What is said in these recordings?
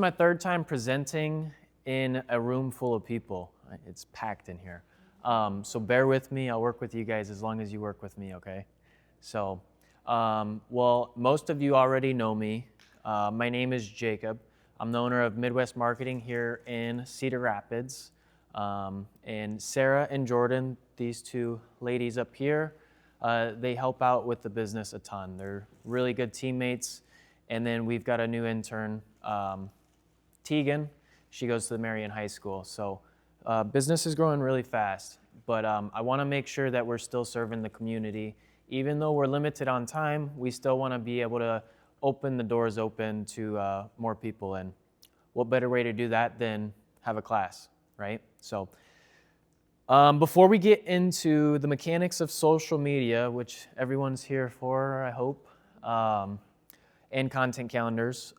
My third time presenting in a room full of people. It's packed in here. So bear with me. I'll work with you guys as long as you work with me, okay? So, well, most of you already know me. My name is Jacob. I'm the owner of Midwest Marketing here in Cedar Rapids. And Sarah and Jordan, these two ladies up here, they help out with the business a ton. They're really good teammates. And then we've got a new intern, Tegan. She goes to the Marion High School. So business is growing really fast, but I want to make sure that we're still serving the community. Even though we're limited on time, we still want to be able to open the doors open to more people. And what better way to do that than have a class, right? So before we get into the mechanics of social media, which everyone's here for, I hope, and content calendars,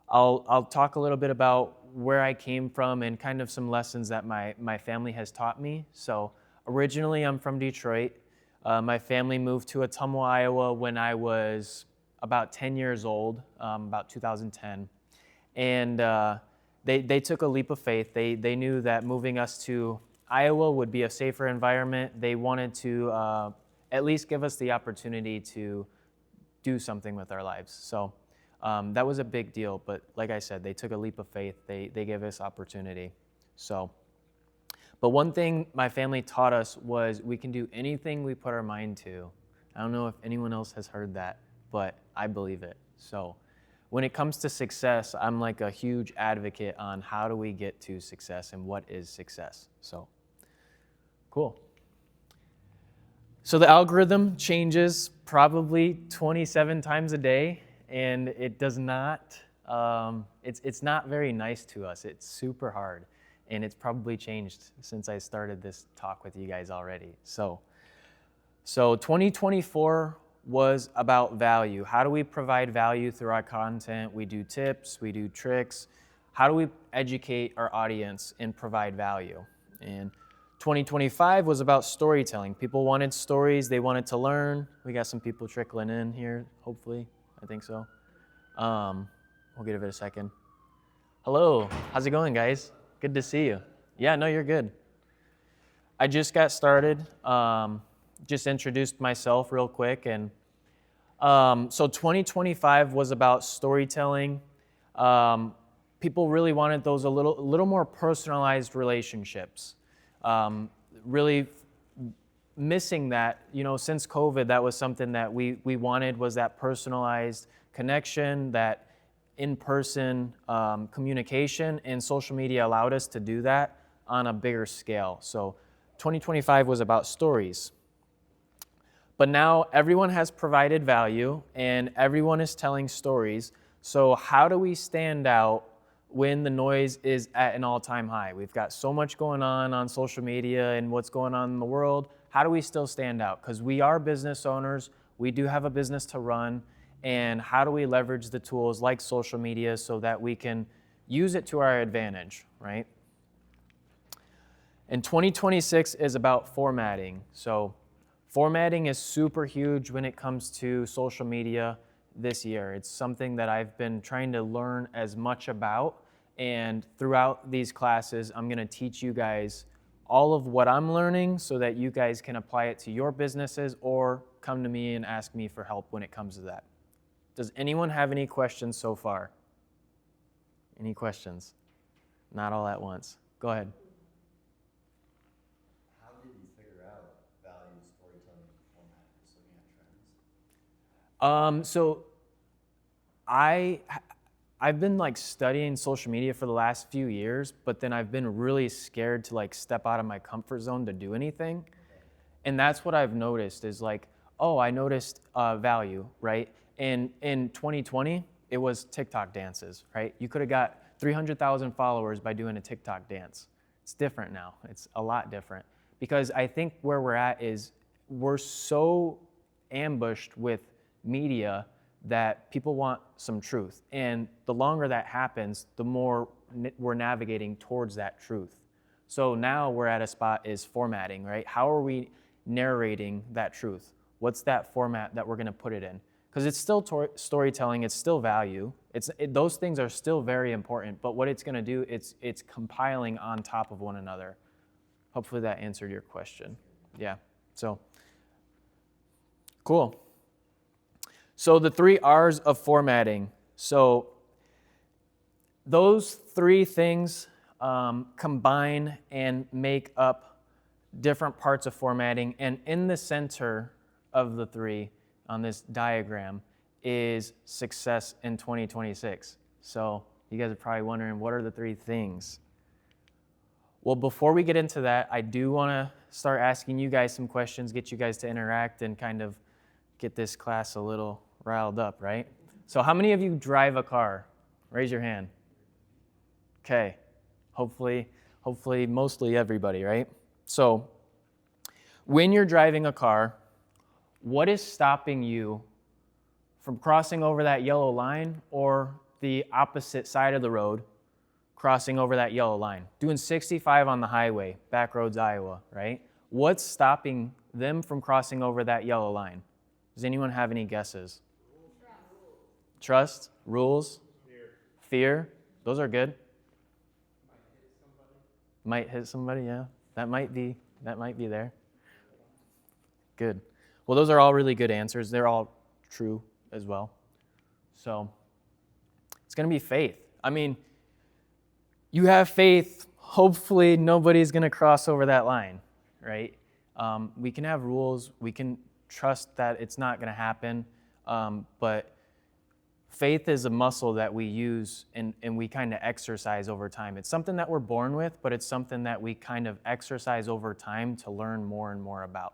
I'll talk a little bit about where I came from and kind of some lessons that my family has taught me. So originally I'm from Detroit. My family moved to Ottumwa, Iowa when I was about 10 years old, about 2010. And they took a leap of faith. They knew that moving us to Iowa would be a safer environment. They wanted to at least give us the opportunity to do something with our lives. So that was a big deal, but like I said, they took a leap of faith. They gave us opportunity. So, but one thing my family taught us was we can do anything we put our mind to. I don't know if anyone else has heard that, but I believe it. So when it comes to success, I'm like a huge advocate on how do we get to success and what is success. So, cool. So the algorithm changes probably 27 times a day. And it does not, it's not very nice to us. It's super hard. And it's probably changed since I started this talk with you guys already. So 2024 was about value. How do we provide value through our content? We do tips, we do tricks. How do we educate our audience and provide value? And 2025 was about storytelling. People wanted stories, they wanted to learn. We got some people trickling in here, hopefully. I think so. We'll give it a second. Hello, how's it going, guys? Good to see you. Yeah, no, you're good. I just got started. Just introduced myself real quick, and so 2025 was about storytelling. People really wanted those a little more personalized relationships. Really missing that, since COVID, that was something that we wanted, was that personalized connection, that in-person communication, and social media allowed us to do that on a bigger scale. So 2025 was about stories. But now everyone has provided value and everyone is telling stories. So how do we stand out when the noise is at an all-time high? We've got so much going on social media and what's going on in the world. How do we still stand out? Because we are business owners, we do have a business to run, and how do we leverage the tools like social media so that we can use it to our advantage, right? And 2026 is about formatting. So formatting is super huge when it comes to social media this year. It's something that I've been trying to learn as much about, and throughout these classes, I'm gonna teach you guys all of what I'm learning so that you guys can apply it to your businesses or come to me and ask me for help when it comes to that. Does anyone have any questions so far? Any questions? Not all at once. Go ahead. How did you figure out value, storytelling, format, just looking at trends? So I've been studying social media for the last few years, but then I've been really scared to step out of my comfort zone to do anything. And that's what I've noticed is I noticed value, right? And in 2020, it was TikTok dances, right? You could have got 300,000 followers by doing a TikTok dance. It's different now. It's a lot different because I think where we're at is we're so ambushed with media that people want some truth. And the longer that happens, the more we're navigating towards that truth. So now we're at a spot is formatting, right? How are we narrating that truth? What's that format that we're gonna put it in? because it's still storytelling, it's still value. Those things are still very important, but what it's going to do, it's compiling on top of one another. Hopefully that answered your question. Yeah, so cool. So the 3 R's of formatting. So those 3 things combine and make up different parts of formatting. And in the center of the 3 on this diagram is success in 2026. So you guys are probably wondering, what are the 3 things? Well, before we get into that, I do want to start asking you guys some questions, get you guys to interact and kind of get this class a little riled up, right? So how many of you drive a car? Raise your hand. Okay. Hopefully mostly everybody, right? So when you're driving a car, what is stopping you from crossing over that yellow line or the opposite side of the road, crossing over that yellow line? Doing 65 on the highway, Backroads, Iowa, right? What's stopping them from crossing over that yellow line? Does anyone have any guesses? Trust, rules, fear. Those are good. Might hit somebody, yeah. That might be there. Good. Well, those are all really good answers. They're all true as well. So it's going to be faith. I mean, you have faith, hopefully nobody's going to cross over that line, right? We can have rules. We can trust that it's not going to happen. But faith is a muscle that we use and we kind of exercise over time. It's something that we're born with, but it's something that we kind of exercise over time to learn more and more about.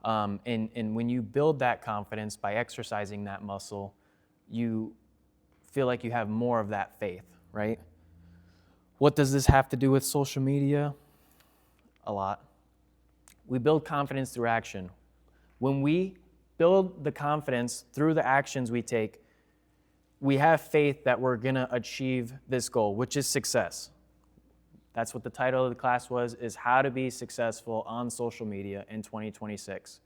And when you build that confidence by exercising that muscle, you feel like you have more of that faith, right? What does this have to do with social media? A lot. We build confidence through action. When we build the confidence through the actions we take, we have faith that we're going to achieve this goal, which is success. That's what the title of the class was, is how to be successful on social media in 2026.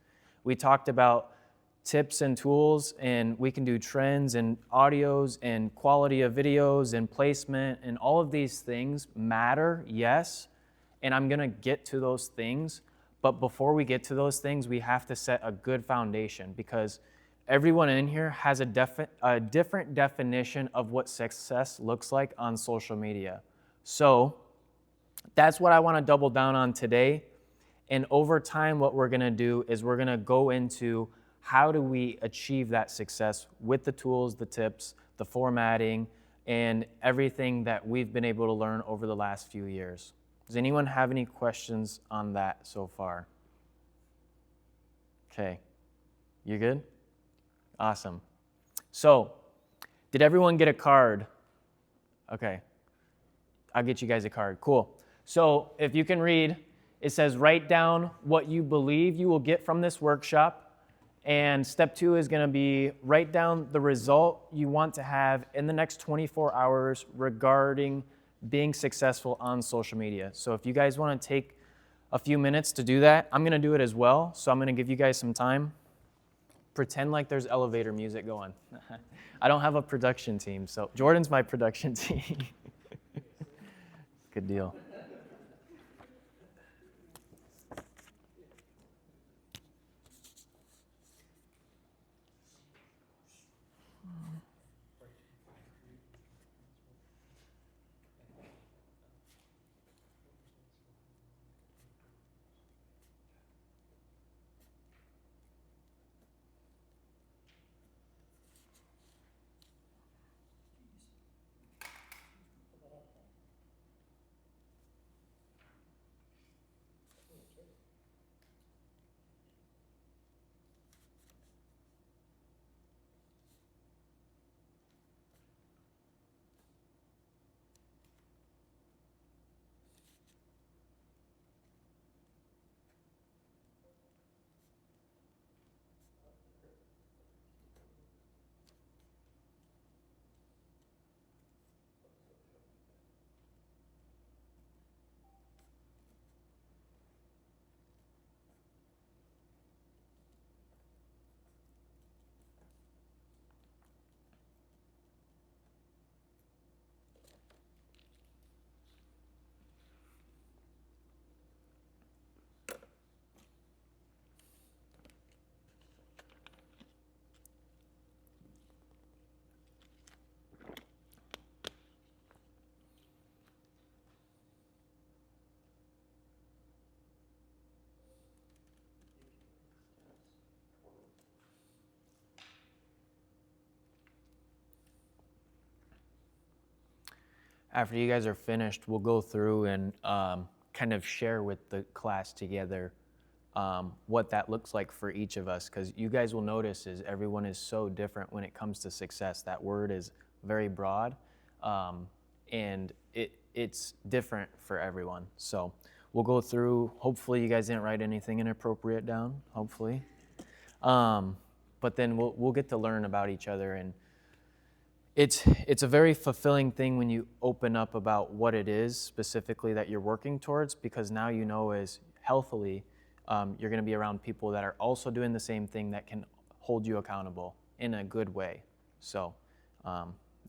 We talked about tips and tools, and we can do trends and audios and quality of videos and placement, and all of these things matter, yes, and I'm going to get to those things. But before we get to those things, we have to set a good foundation, because everyone in here has a different definition of what success looks like on social media. So that's what I want to double down on today. And over time, what we're going to do is we're going to go into how do we achieve that success with the tools, the tips, the formatting, and everything that we've been able to learn over the last few years. Does anyone have any questions on that so far? Okay. You good? Awesome. So, did everyone get a card? Okay. I'll get you guys a card. Cool. So, if you can read, it says write down what you believe you will get from this workshop. And step 2 is going to be write down the result you want to have in the next 24 hours regarding being successful on social media. So if you guys want to take a few minutes to do that, I'm going to do it as well. So I'm going to give you guys some time. Pretend like there's elevator music going. I don't have a production team, so Jordan's my production team. Good deal. after you guys are finished, we'll go through and kind of share with the class together what that looks like for each of us, because you guys will notice is everyone is so different when it comes to success. That word is very broad, and it's different for everyone. So we'll go through. Hopefully you guys didn't write anything inappropriate down, hopefully. But then we'll get to learn about each other, and it's a very fulfilling thing when you open up about what it is specifically that you're working towards, because now you know as healthily you're going to be around people that are also doing the same thing that can hold you accountable in a good way. So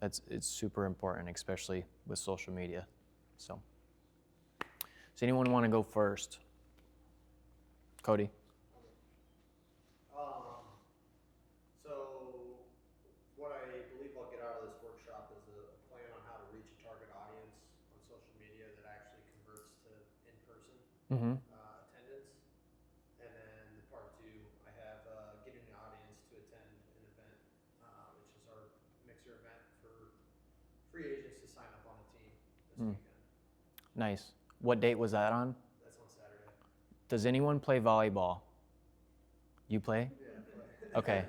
it's super important, especially with social media. So does anyone want to go first? Cody? So what I believe I'll get out of this workshop is a plan on how to reach a target audience on social media that actually converts to in-person Mm-hmm. attendance. And then the part two, I have getting the audience to attend an event, which is our mixer event for free agents to sign up on the team this weekend. Nice. What date was that on? That's on Saturday. Does anyone play volleyball? You play? Yeah, play. Okay.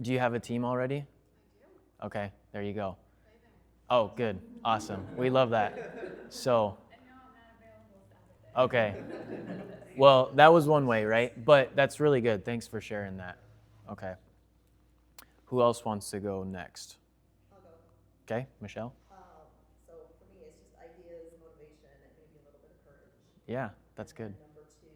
Do you have a team already? I do. Okay, there you go. Play there. Oh, good. Awesome. We love that. So, And no, I'm not available Saturday. okay. Well, that was one way, right? But that's really good. Thanks for sharing that. Okay. Who else wants to go next? I'll go. Okay, Michelle? So for me, it's just ideas, motivation, and maybe a little bit of courage. Yeah, that's good. And then number two,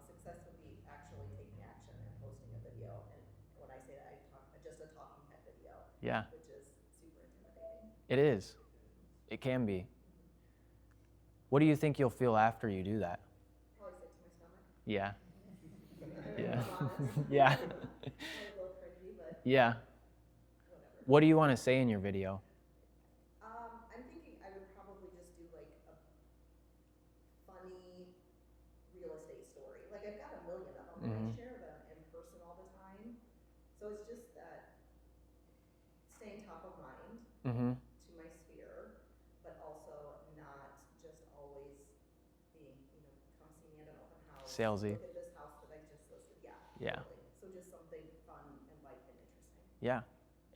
success would be actually taking action and posting a video. And when I say that, I talk just a talking head video, Yeah, which is super intimidating. it is. It can be. What do you think you'll feel after you do that? Probably sick to my stomach. Yeah. Yeah. Honest. Yeah. Probably a little crazy, but Yeah. whatever. What do you want to say in your video? I'm thinking I would probably just do like a funny real estate story. Like I've got a million of them, and I share them in person all the time. So it's just that staying top of mind Mm-hmm. to my sphere, but also not just always being, come see me at an open house. Salesy. Look at this house that I just listed. Yeah. Yeah. Totally. So just something fun and light and interesting. Yeah.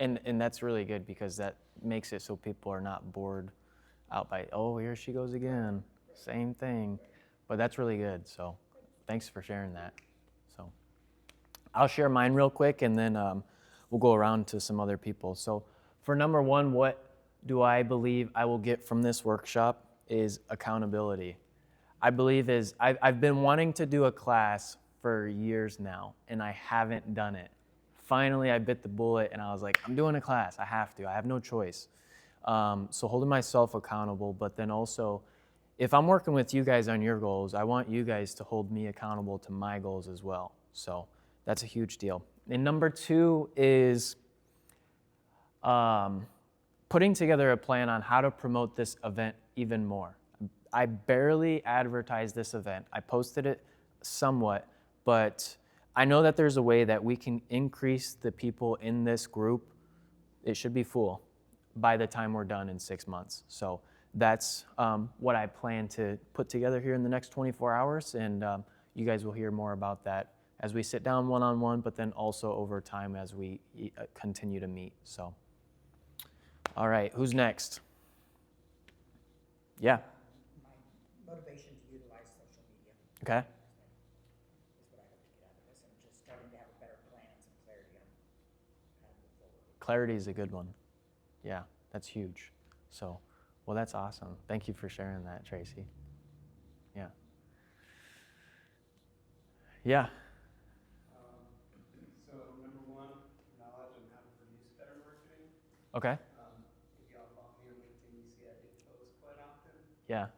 And that's really good, because that makes it so people are not bored out by, oh, here she goes again. Same thing. But that's really good. So thanks for sharing that. So I'll share mine real quick, and then we'll go around to some other people. So for number one, what do I believe I will get from this workshop is accountability. I believe I've been wanting to do a class for years now, and I haven't done it. Finally, I bit the bullet, and I was like, I'm doing a class. I have to. I have no choice. So holding myself accountable, but then also, if I'm working with you guys on your goals, I want you guys to hold me accountable to my goals as well. So that's a huge deal. And number two is putting together a plan on how to promote this event even more. I barely advertised this event. I posted it somewhat, but I know that there's a way that we can increase the people in this group. It should be full by the time we're done in 6 months. So that's what I plan to put together here in the next 24 hours, and you guys will hear more about that as we sit down one-on-one, but then also over time as we continue to meet. So, all right, who's next? Yeah. My motivation to utilize social media Okay. is what I hope to get out of this, and just starting to have a better plan and some clarity on how to move forward. Clarity is a good one. Yeah, that's huge. So, well, that's awesome. Thank you for sharing that, Tracy. Yeah. Yeah. So number one, knowledge on how to produce better marketing. Okay. If y'all follow me on LinkedIn, you see I do post quite often. Yeah.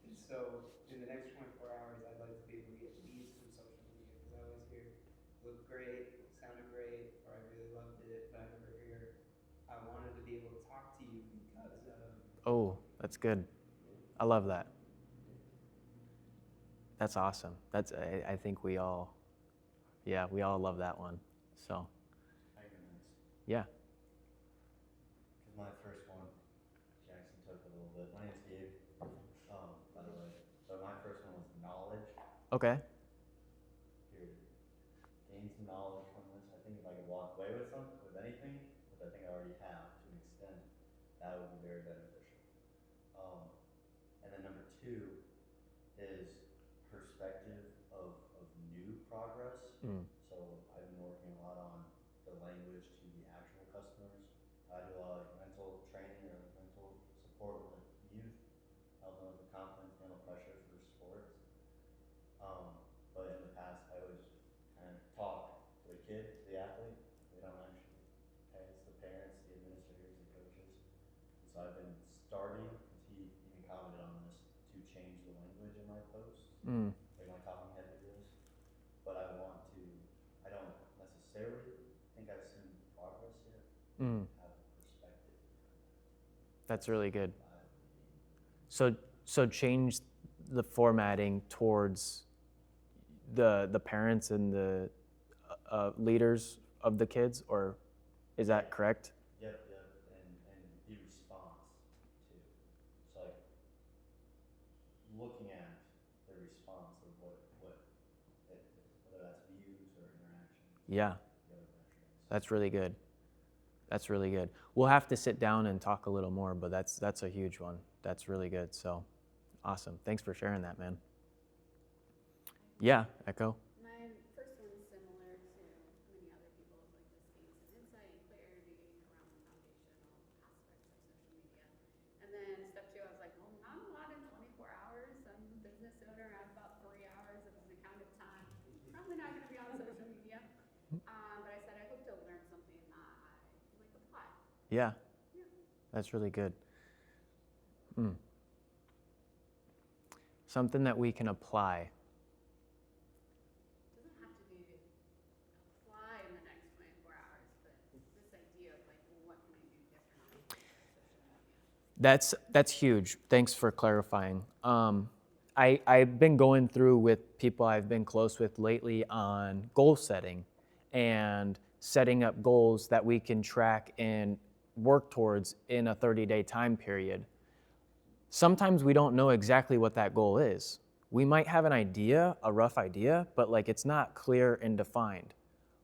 And so in the next 24 hours, I'd like to be able to get leads from social media, because I always hear, looked great, sounded great, or I really loved it, but I never hear, I wanted to be able to talk to you because of. Oh, that's good. I love that. That's awesome. I think we all love that one. So, I go next. yeah. Because my first one, Jackson Okay. Period. Gain some knowledge from this. I think if I could walk away with something, with anything, which I think I already have to an extent, that would be very beneficial. And then number two is perspective of new progress. Mm. So I've been working a lot on the language to the actual customers. I do a lot of like mental training or like mental support with like youth, help them with the confidence, handle pressure for sports. But in the past, I always kind of talk to the kid, to the athlete. They don't actually pay. It's the parents, the administrators, the coaches. And so I've been starting, because he even commented on this, to change the language in my posts. Mm. Like my talking head videos. But I don't necessarily think I've seen progress yet. Mm. Have perspective from that. That's really good. I- So change the formatting towards the parents and the leaders of the kids, or is that correct? Yep, and the response too. So like looking at the response of what it, whether that's views or interactions. Yeah, The other metrics. that's really good. That's really good. We'll have to sit down and talk a little more, but that's a huge one. That's really good. So awesome. Thanks for sharing that, man. Yeah, Echo. My first one's similar to many other people's, like just gain some insight and clarity around the foundational aspects of social media. And then step two, I was like, well, not a lot in 24 hours. I'm a business owner. I have about 3 hours of accounted time. Probably not going to be on social media. But I said I hope to learn something that I like apply. Yeah, that's really good. Mm. Something that we can apply. Doesn't have to be apply in the next 24 hours, but this idea of like, well, what can I do differently with social media? That's huge. Thanks for clarifying. I've been going through with people I've been close with lately on goal setting and setting up goals that we can track and work towards in a 30-day time period. Sometimes we don't know exactly what that goal is. We might have an idea, a rough idea, but like it's not clear and defined.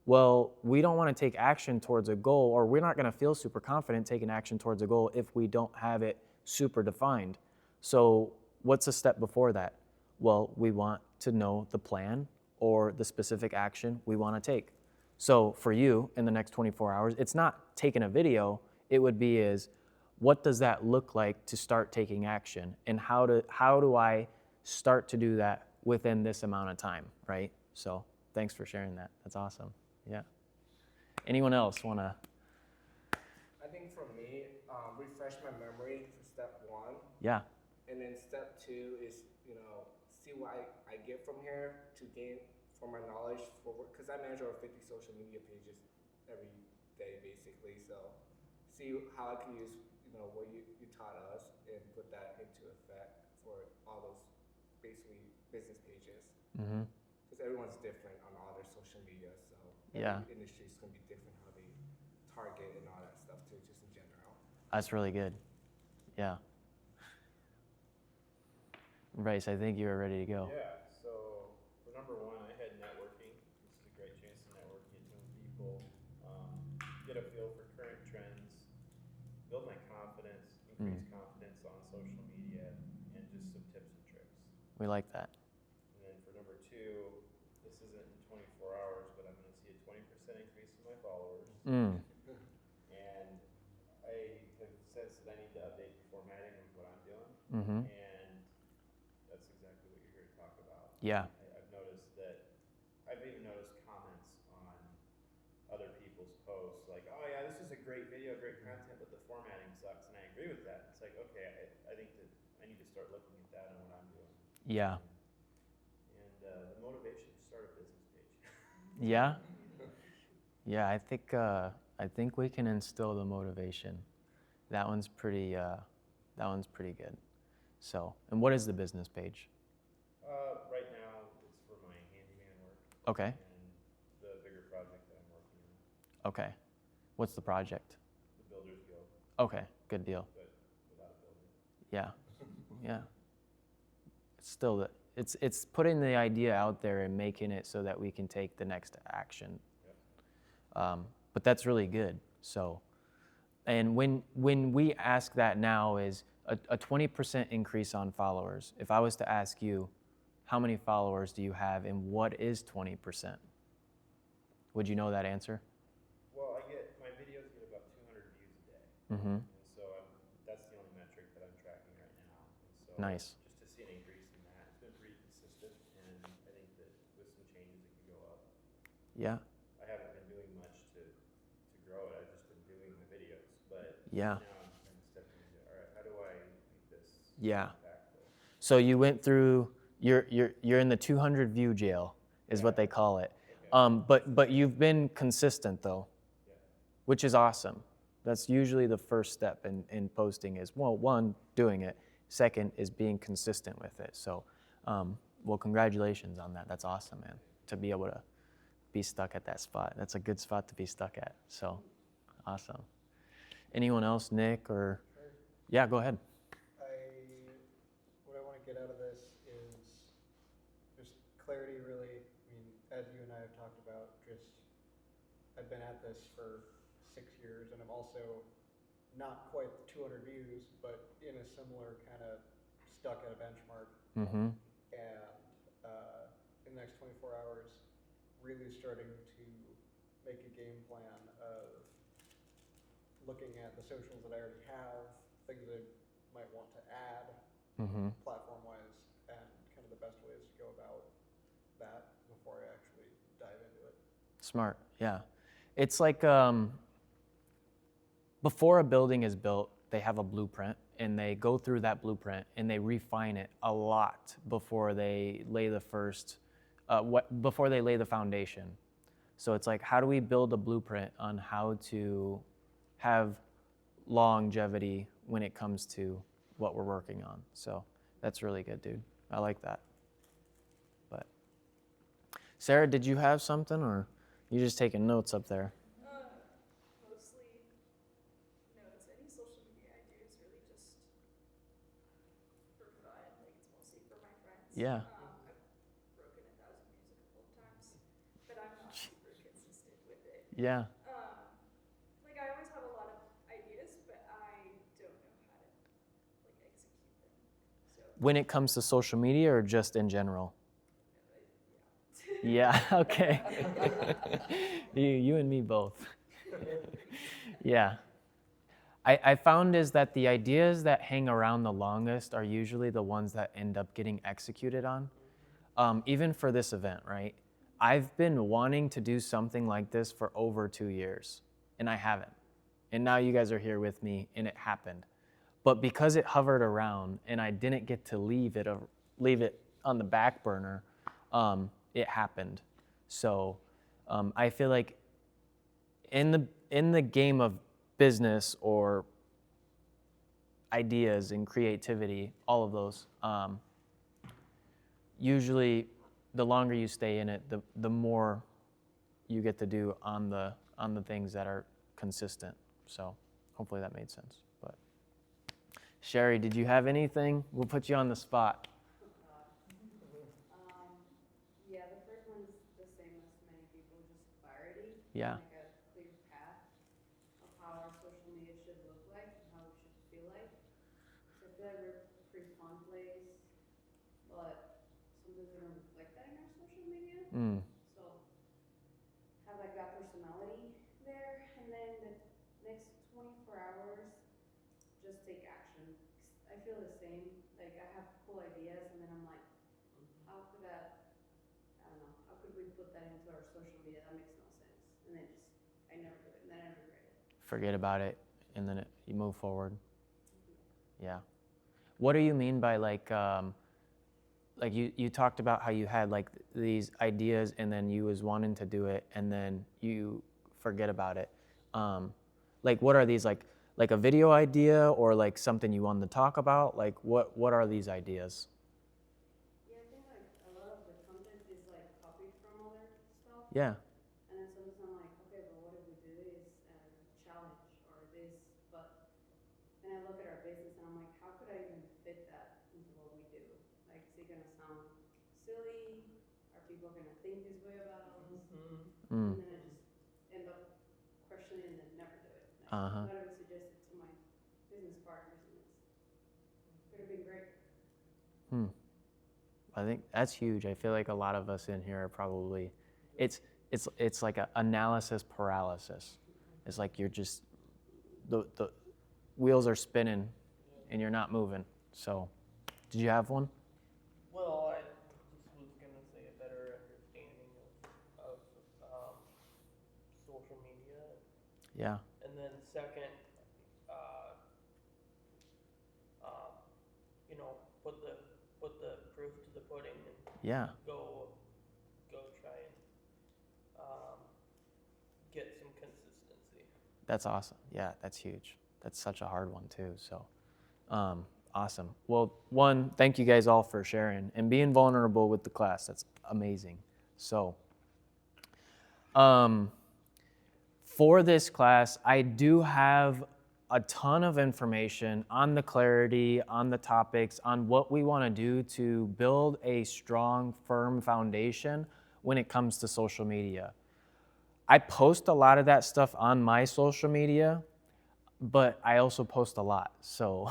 Well, we don't want to take action towards a goal, or we're not going to feel super confident taking action towards a goal if we don't have it super defined. So what's the step before that? Well, we want to know the plan or the specific action we want to take. So for you, in the next 24 hours, it's not taking a video. It would be is, what does that look like to start taking action? And how do I start to do that within this amount of time, right? So thanks for sharing that. That's awesome. Yeah. Anyone else want to? I think for me, refresh my memory for step one. Yeah. And then step two is, see what I get from here to gain for my knowledge for work. Because I manage over 50 social media pages every day, basically. So see how I can use, what you taught us and put that into effect for all those basically business pages. Mm-hmm. Because everyone's different on all their social media. So Yeah. every industry is going to be different how they target and all that stuff too, just in general. That's really good. Yeah. Bryce, I think you were ready to go. Yeah, so for number one, I had networking. This is a great chance to network, get to know people, get a feel for current trends, build my confidence, increase confidence on social media, and just some tips and tricks. We like that. And then for number two, this isn't in 24 hours, but I'm going to see a 20% increase in my followers. Mm. And I have sensed that I need to update the formatting of what I'm doing. Mm-hmm. And that's exactly what you're here to talk about. Yeah. I've noticed that, I've even noticed comments on other people's posts, like, oh yeah, this is a great video, great content, but the formatting sucks, and I agree with that. It's like, okay, I think that I need to start looking at that and what I'm doing. Yeah. And the motivation to start a business page. Yeah. Yeah. I think we can instill the motivation. That one's pretty good. So, and what is the business page? Right now, it's for my handyman work. Okay. And the bigger project that I'm working on, Okay. What's the project? the Builders Guild, Okay. Good deal. but without a building. Yeah. Yeah. It's still It's putting the idea out there and making it so that we can take the next action. But that's really good. So, and when we ask that now is a 20% increase on followers. If I was to ask you, how many followers do you have and what is 20%? Would you know that answer? Well, my videos get about 200 views a day. Mm-hmm. And so that's the only metric that I'm tracking right now. And so Nice. just to see an increase in that, it's been pretty consistent. And I think that with some changes, it could go up. Yeah. I haven't been doing much to grow it. I've just been doing the videos. But Yeah. now I'm kind of stepping into, all right, how do I make this Yeah. impactful? So you went through. You're in the 200 view jail, is what they call it. But you've been consistent though, which is awesome. That's usually the first step in posting is, well, one, doing it. Second is being consistent with it. So, well, congratulations on that. That's awesome, man. To be able to be stuck at that spot. That's a good spot to be stuck at. So, awesome. Anyone else, Nick or? Sure. Yeah, go ahead. What I want to get out of this is just clarity, really. I mean, as you and I have talked about, I've been at this for 6 years, and I'm also not quite 200 views, but in a similar kind of stuck at a benchmark. Mm-hmm. And in the next 24 hours, really starting to make a game plan of looking at the socials that I already have, things that I might want to add, Mm-hmm. platform-wise, and kind of the best ways to go about that before I actually dive into it. Smart, yeah. It's like before a building is built, they have a blueprint, and they go through that blueprint and they refine it a lot before they lay the before they lay the foundation. So it's like, how do we build a blueprint on how to have longevity when it comes to what we're working on? So that's really good, dude. I like that. But Sarah, did you have something, or you just taking notes up there? Mostly notes. Any social media I do is really just for fun. Like, it's mostly for my friends. Yeah. I've broken 1,000 views a couple of times, but I'm not super consistent with it. Yeah. Like, I always have a lot of ideas, but I don't know how to like execute them. So When it comes to social media, or just in general? yeah. Yeah, okay. You and me both. Yeah. I found is that the ideas that hang around the longest are usually the ones that end up getting executed on. Even for this event, right? I've been wanting to do something like this for over 2 years, and I haven't. And now you guys are here with me, and it happened. But because it hovered around and I didn't get to leave it on the back burner, it happened. So I feel like in the game of business or ideas and creativity, all of those, usually the longer you stay in it, the more you get to do on the things that are consistent. So hopefully that made sense. But Sherry, did you have anything? We'll put you on the spot. Yeah, the first one is the same as many people, just clarity. Yeah. Like a clear path of how our social media should look like and how it should feel like. So I feel like we're a pretty fun place, but sometimes we don't reflect that in our social media. So have like that personality there, and then the next 24 hours, just take action. 'Cause I feel the same. Like, I have cool ideas, and then I'm like, how could I don't know, how could we put that into our social media? That makes no sense. And then I never do it, and then I regret it. Forget about it, and then you move forward. Yeah. What do you mean by like you talked about how you had like these ideas, and then you was wanting to do it, and then you forget about it. Like, what are these, like a video idea, or like something you wanted to talk about? Like, what are these ideas? Yeah, I think like a lot of the content is like copied from other stuff. Yeah. And then sometimes I'm like, okay, but what if we do this challenge or this? But then I look at our business and I'm like, how could I even fit that into what we do? Like, is it gonna sound silly? Are people gonna think this way about us? Mm. And then I just end up questioning and then never do it. Uh-huh. I would suggest it to my business partners, and it could have been great. I think that's huge. I feel like a lot of us in here are probably, it's like a analysis paralysis. It's like you're just, the wheels are spinning and you're not moving. So, did you have one? Well, I just was gonna say a better understanding of social media, Yeah. and then second, you know, put the proof to the pudding and Yeah. go try and get some consistency. That's awesome. Yeah, that's huge. That's such a hard one too. So, awesome. Well, one, thank you guys all for sharing and being vulnerable with the class. That's amazing. So, for this class, I do have a ton of information on the clarity, on the topics, on what we want to do to build a strong, firm foundation when it comes to social media. I post a lot of that stuff on my social media, but I also post a lot, so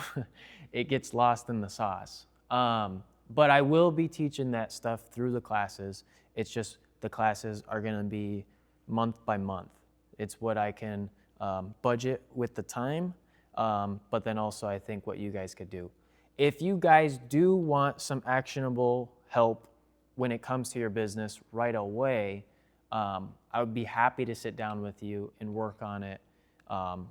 it gets lost in the sauce. But I will be teaching that stuff through the classes. It's just the classes are going to be month by month. It's what I can budget with the time, but then also I think what you guys could do. If you guys do want some actionable help when it comes to your business right away, I would be happy to sit down with you and work on it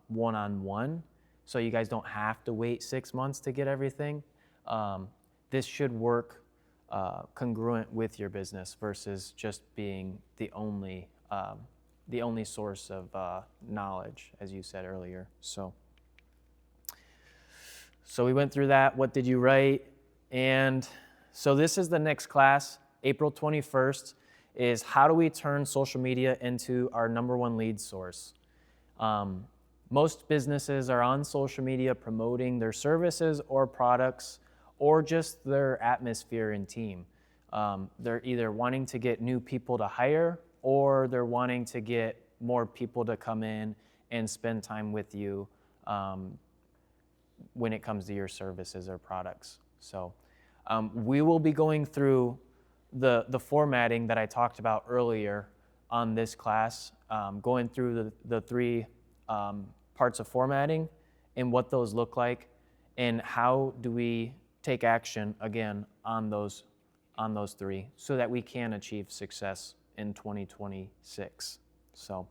one-on-one, so you guys don't have to wait 6 months to get everything. This should work congruent with your business versus just being the only source of knowledge, as you said earlier. So we went through that. What did you write? And so this is the next class, April 21st, is how do we turn social media into our #1 lead source? Most businesses are on social media promoting their services or products or just their atmosphere and team. They're either wanting to get new people to hire or they're wanting to get more people to come in and spend time with you when it comes to your services or products. So we will be going through the formatting that I talked about earlier on this class, going through the three parts of formatting and what those look like and how do we take action again on those three so that we can achieve success in 2026. So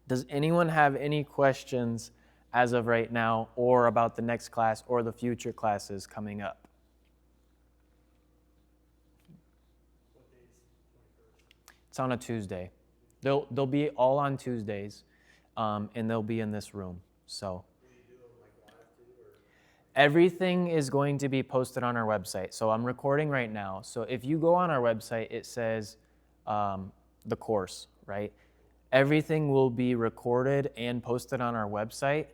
does anyone have any questions as of right now or about the next class or the future classes coming up? What day is 21st? It's on a Tuesday. They'll be all on Tuesdays, and they'll be in this room. So Will you do them like live too, or? everything is going to be posted on our website. So I'm recording right now. So if you go on our website, it says the course, right? Everything will be recorded and posted on our website.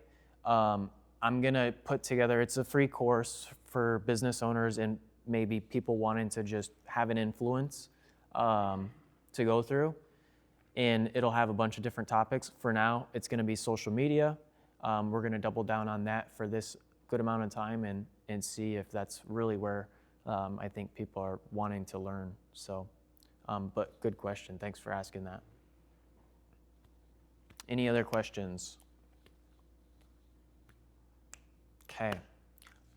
I'm gonna put together, it's a free course for business owners and maybe people wanting to just have an influence to go through. And it'll have a bunch of different topics. For now, it's gonna be social media. We're gonna double down on that for this good amount of time and see if that's really where I think people are wanting to learn. So, but good question. Thanks for asking that. Any other questions? Okay,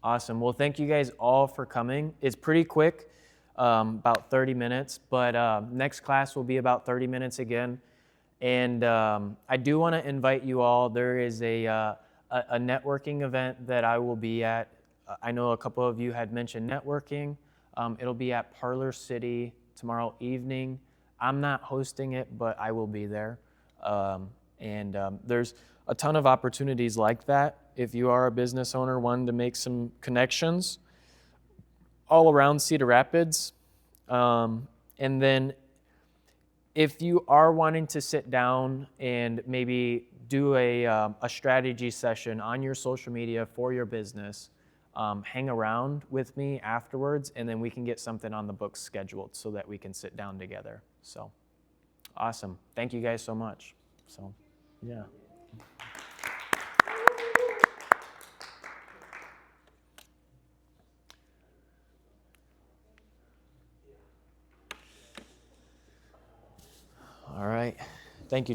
awesome. Well, thank you guys all for coming. It's pretty quick, about 30 minutes, but next class will be about 30 minutes again. And I do want to invite you all. There is a networking event that I will be at. I know a couple of you had mentioned networking. It'll be at Parlor City tomorrow evening. I'm not hosting it, but I will be there. And there's a ton of opportunities like that if you are a business owner wanting to make some connections all around Cedar Rapids. And then if you are wanting to sit down and maybe do a strategy session on your social media for your business, hang around with me afterwards, and then we can get something on the books scheduled so that we can sit down together. So, awesome. Thank you guys so much. So, yeah. All right. Thank you,